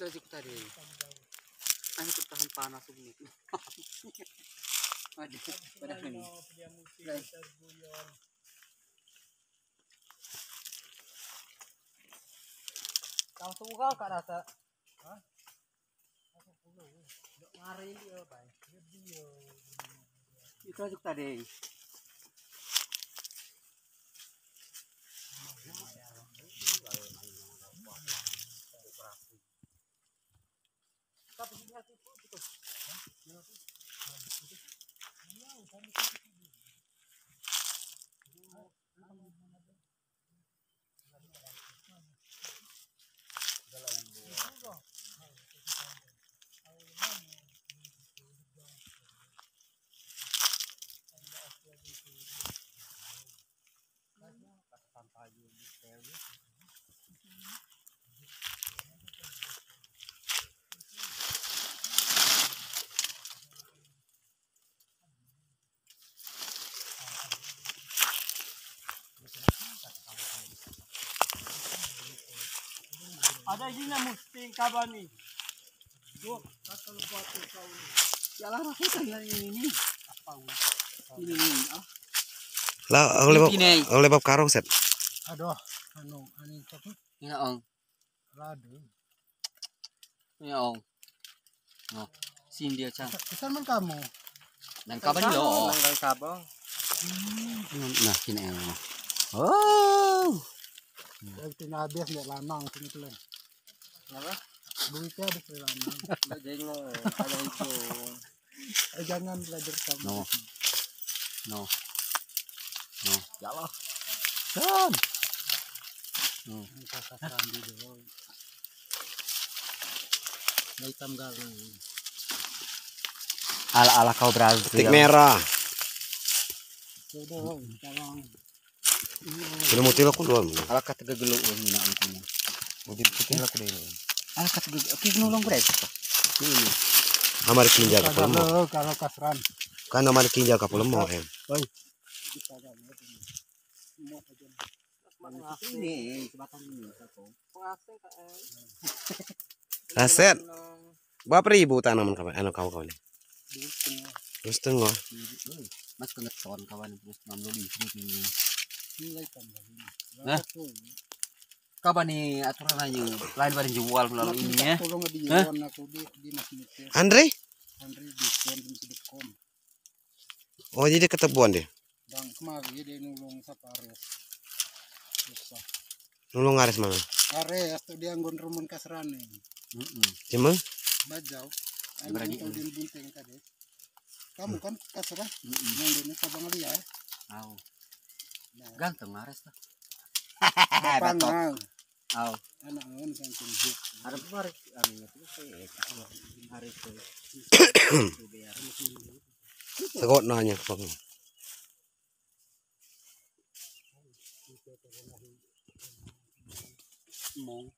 Itu aja kita deh. Hanya tahan panas ini. Aduh, padahal ini. Kau suka kak rasa? Hah? Aku pulau. Ngari dia, bay. Dia. Itu aja kita deh. Ada isinya mesti kabar nih. Tuh, kata lu buat kau. Ya lah rasakan ini. Apa? Ini ah. Lah, oleh bab karung set. Aduh, ani tapi Ya ong. radu. Ya ong. Nah, sini dia cang. Pesan man kamu. Dan kapan lo? Nanggal kabang. Nah, sini ya. Oh. Yang tinabis nggak lanang sini tuh. Apa? Duitnya ada di lanang. Jengol, ada itu. Jangan belajar kamu. No. No. No. Ya Allah. Kan. No. Kasar di dulu. Hitam galing. Ala kau Brazil. Tik merah. Sudah, tolong. Sudah mau tilok dulu. Ala kata gegelo ini nak angkunya. Mau tilok dulu. Ala kata gegelo. Oke, nolong berapa? Ini. Amar kinjal kapal mo. Kalau kasran. Kan amar kinjal kapal mo hem. Oi. Ini sebatang ini satu. Aset. Berapa ribu tanaman kawan? Anu kau ni? 2,5. Mas kengeton kawan terus 60 ini. Nilai tambah ini. Hah? Kapan nih aturannya? Lain pada jual melalui ini ya? Tolong di Iwan aku di masih Andre? Andri di Sidcom. Oh jadi ketebuan deh. Dan kemarin dia nulung Sapares. Susah. Nulung ngaris mana? Ares tuh dia nggon rumun kasrane. Cemeng? Bajau. Berani. Tahu dia bunting tadi. Kamu kan kasrah. Yang ini sabang liya. Tahu. Ganteng ngares tuh. Panang. Tahu. Anak ngon kan tunjuk. Ada barik anu itu hari itu. Sekot nanya bang. Mong.